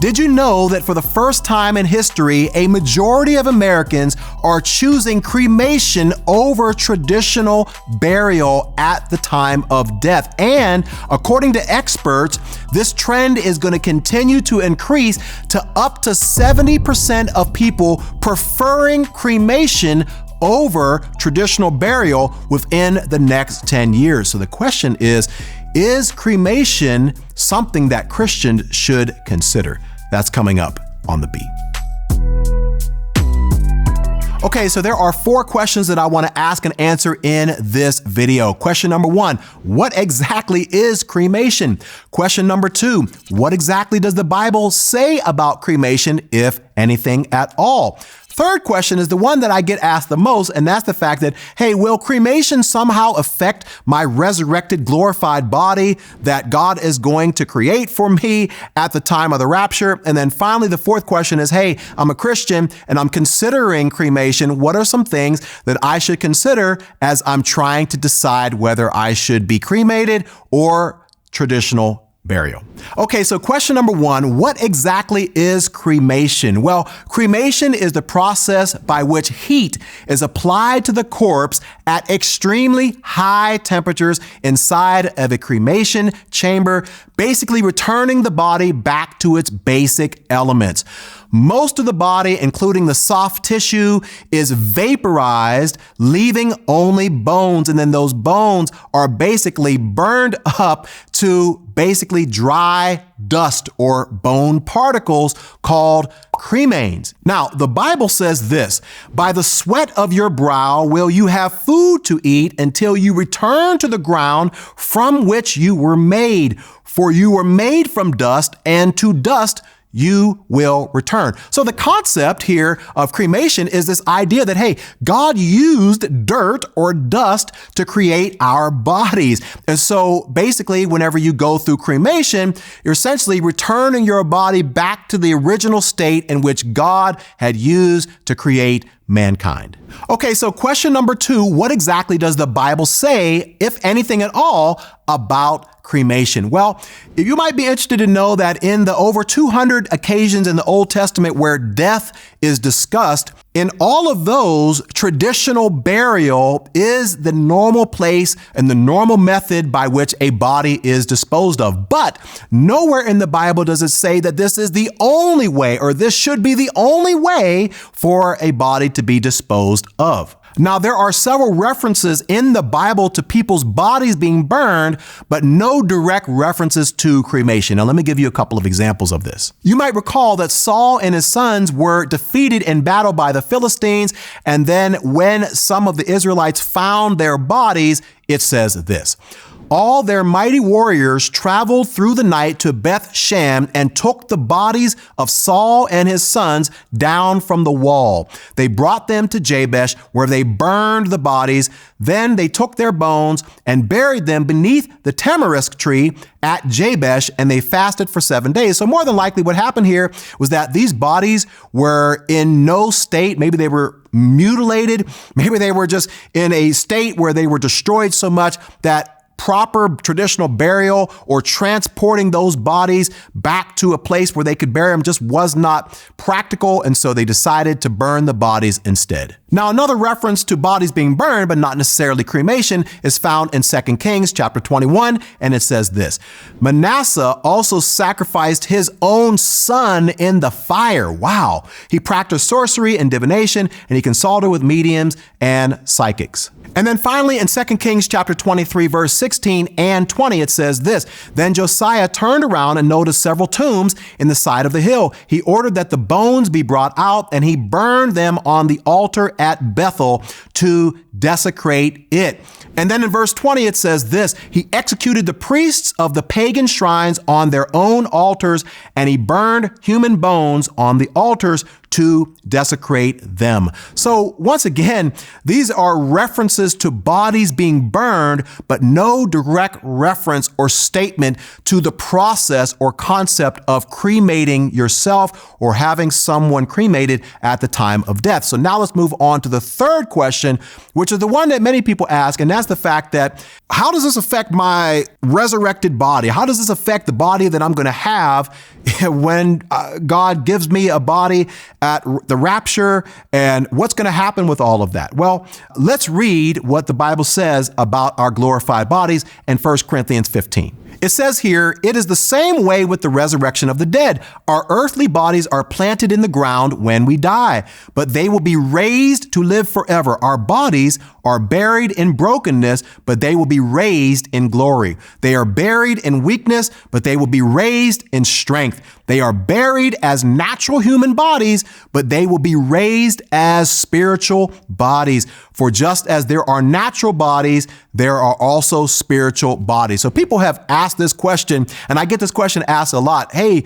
Did you know that for the first time in history, a majority of Americans are choosing cremation over traditional burial at the time of death? And according to experts, this trend is going to continue to increase to up to 70% of people preferring cremation over traditional burial within the next 10 years. So the question is cremation something that Christians should consider? That's coming up on The Beat. Okay, so there are 4 questions that I want to ask and answer in this video. Question number 1, what exactly is cremation? Question number 2, what exactly does the Bible say about cremation, if anything at all? Third question is the one that I get asked the most, and that's the fact that, hey, will cremation somehow affect my resurrected, glorified body that God is going to create for me at the time of the rapture? And then finally, the fourth question is, hey, I'm a Christian and I'm considering cremation. What are some things that I should consider as I'm trying to decide whether I should be cremated or traditional burial? Okay, so question number 1, what exactly is cremation? Well, cremation is the process by which heat is applied to the corpse at extremely high temperatures inside of a cremation chamber, basically returning the body back to its basic elements. Most of the body, including the soft tissue, is vaporized, leaving only bones. And then those bones are basically burned up to basically dry dust or bone particles called cremains. Now, the Bible says this, by the sweat of your brow will you have food to eat until you return to the ground from which you were made. For you were made from dust, and to dust you will return. So the concept here of cremation is this idea that, hey, God used dirt or dust to create our bodies. And so basically, whenever you go through cremation, you're essentially returning your body back to the original state in which God had used to create mankind. Okay, so question number 2, what exactly does the Bible say, if anything at all, about cremation? Well, you might be interested to know that in the over 200 occasions in the Old Testament where death is discussed, in all of those, traditional burial is the normal place and the normal method by which a body is disposed of. But nowhere in the Bible does it say that this is the only way, or this should be the only way for a body to be disposed of. Now, there are several references in the Bible to people's bodies being burned, but no direct references to cremation. Now, let me give you a couple of examples of this. You might recall that Saul and his sons were defeated in battle by the Philistines, and then when some of the Israelites found their bodies, it says this, all their mighty warriors traveled through the night to Beth Shan and took the bodies of Saul and his sons down from the wall. They brought them to Jabesh, where they burned the bodies. Then they took their bones and buried them beneath the tamarisk tree at Jabesh, and they fasted for 7 days. So more than likely what happened here was that these bodies were in no state. Maybe they were mutilated. Maybe they were just in a state where they were destroyed so much that proper traditional burial or transporting those bodies back to a place where they could bury them just was not practical, and so they decided to burn the bodies instead. Now, another reference to bodies being burned, but not necessarily cremation, is found in 2 Kings chapter 21, and it says this, Manasseh also sacrificed his own son in the fire. Wow. He practiced sorcery and divination, and he consulted with mediums and psychics. And then finally, in 2 Kings chapter 23, verse 16 and 20, it says this, Then Josiah turned around and noticed several tombs in the side of the hill. He ordered that the bones be brought out, and he burned them on the altar at Bethel to desecrate it. And then in verse 20, it says this, He executed the priests of the pagan shrines on their own altars, and he burned human bones on the altars to desecrate them. So once again, these are references to bodies being burned, but no direct reference or statement to the process or concept of cremating yourself or having someone cremated at the time of death. So now let's move on to the third question, which is the one that many people ask, and that's the fact that how does this affect my resurrected body? How does this affect the body that I'm going to have when God gives me a body at the rapture, and what's going to happen with all of that? Well, let's read what the Bible says about our glorified bodies in 1 Corinthians 15. It says here, it is the same way with the resurrection of the dead. Our earthly bodies are planted in the ground when we die, but they will be raised to live forever. Our bodies are buried in brokenness, but they will be raised in glory. They are buried in weakness, but they will be raised in strength. They are buried as natural human bodies, but they will be raised as spiritual bodies. For just as there are natural bodies, there are also spiritual bodies. So people have asked this question, and I get this question asked a lot. Hey,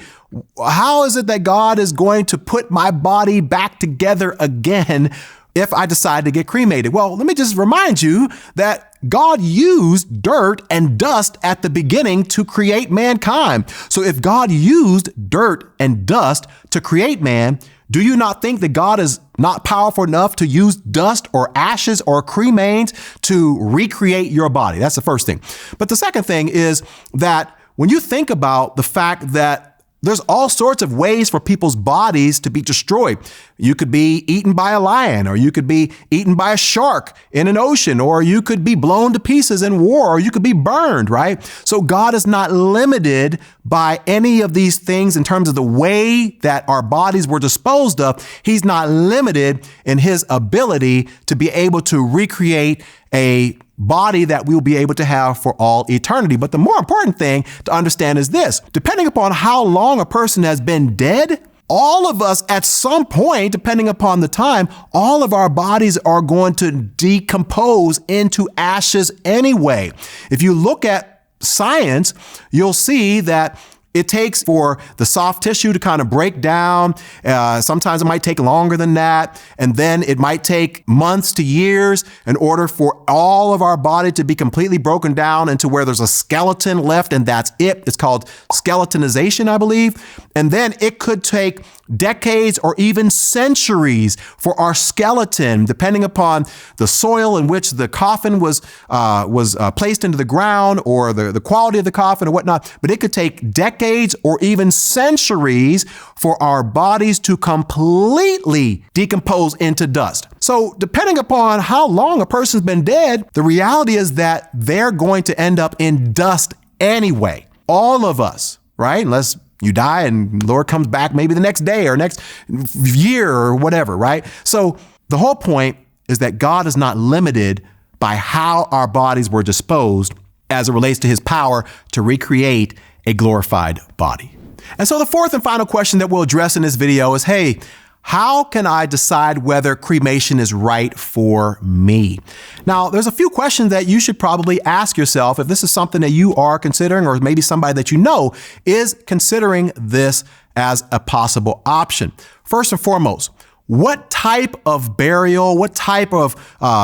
how is it that God is going to put my body back together again if I decide to get cremated? Well, let me just remind you that God used dirt and dust at the beginning to create mankind. So if God used dirt and dust to create man, do you not think that God is not powerful enough to use dust or ashes or cremains to recreate your body? That's the first thing. But the second thing is that when you think about the fact that there's all sorts of ways for people's bodies to be destroyed. You could be eaten by a lion, or you could be eaten by a shark in an ocean, or you could be blown to pieces in war, or you could be burned, right? So God is not limited by any of these things in terms of the way that our bodies were disposed of. He's not limited in his ability to be able to recreate a body that we will be able to have for all eternity. But the more important thing to understand is this: depending upon how long a person has been dead, all of us at some point, depending upon the time, all of our bodies are going to decompose into ashes anyway. If you look at science, you'll see that it takes for the soft tissue to kind of break down. Sometimes it might take longer than that. And then it might take months to years in order for all of our body to be completely broken down into where there's a skeleton left, and that's it. It's called skeletonization, I believe. And then it could take decades or even centuries for our skeleton, depending upon the soil in which the coffin was placed into the ground, or the quality of the coffin or whatnot. But it could take decades or even centuries for our bodies to completely decompose into dust. So depending upon how long a person's been dead, the reality is that they're going to end up in dust anyway. All of us, right? Unless you die and the Lord comes back maybe the next day or next year or whatever, right? So the whole point is that God is not limited by how our bodies were disposed as it relates to his power to recreate a glorified body. And so the fourth and final question that we'll address in this video is, hey, how can I decide whether cremation is right for me? Now, there's a few questions that you should probably ask yourself if this is something that you are considering, or maybe somebody that you know is considering this as a possible option. First and foremost, what type of burial, what type of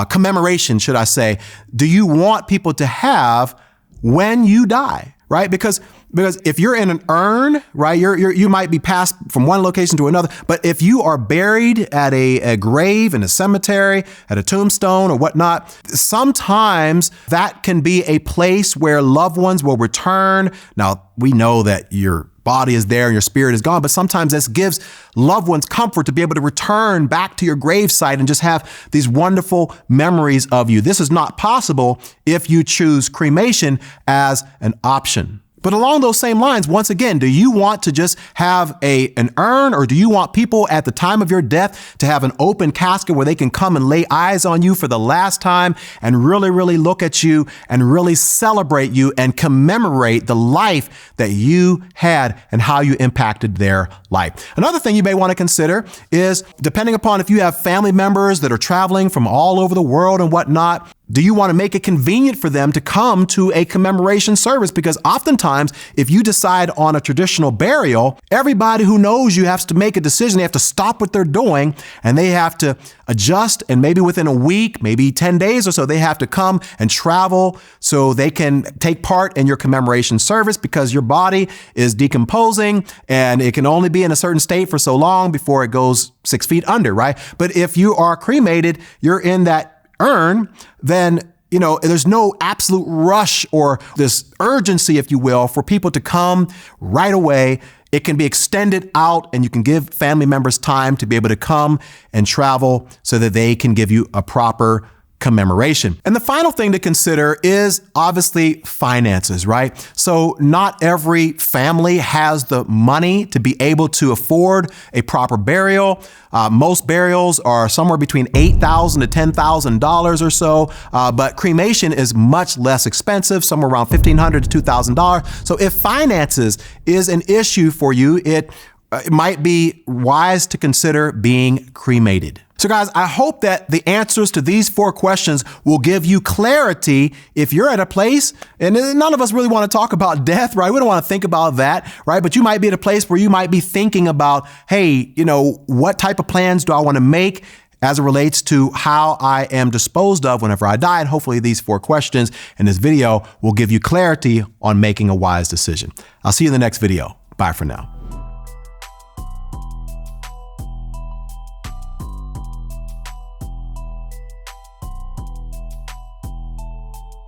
commemoration, should I say, do you want people to have when you die, right? Because if you're in an urn, right, you might be passed from one location to another. But if you are buried at a grave in a cemetery, at a tombstone or whatnot, sometimes that can be a place where loved ones will return. Now, we know that your body is there and your spirit is gone, but sometimes this gives loved ones comfort to be able to return back to your gravesite and just have these wonderful memories of you. This is not possible if you choose cremation as an option. But along those same lines, once again, do you want to just have an urn, or do you want people at the time of your death to have an open casket where they can come and lay eyes on you for the last time and really, really look at you and really celebrate you and commemorate the life that you had and how you impacted their life? Another thing you may want to consider is, depending upon if you have family members that are traveling from all over the world and whatnot, Do you want to make it convenient for them to come to a commemoration service? Because oftentimes, if you decide on a traditional burial, everybody who knows you has to make a decision. They have to stop what they're doing and they have to adjust. And maybe within a week, maybe 10 days or so, they have to come and travel so they can take part in your commemoration service, because your body is decomposing and it can only be in a certain state for so long before it goes 6 feet under, right? But if you are cremated, you're in that urn, then there's no absolute rush or this urgency, if you will, for people to come right away. It can be extended out and you can give family members time to be able to come and travel so that they can give you a proper commemoration. And the final thing to consider is obviously finances, right? So not every family has the money to be able to afford a proper burial. Most burials are somewhere between $8,000 to $10,000 or so, but cremation is much less expensive, somewhere around $1,500 to $2,000. So if finances is an issue for you, it might be wise to consider being cremated. So guys, I hope that the answers to these 4 questions will give you clarity if you're at a place, and none of us really want to talk about death, right? We don't want to think about that, right? But you might be at a place where you might be thinking about, hey, what type of plans do I want to make as it relates to how I am disposed of whenever I die? And hopefully these 4 questions in this video will give you clarity on making a wise decision. I'll see you in the next video. Bye for now.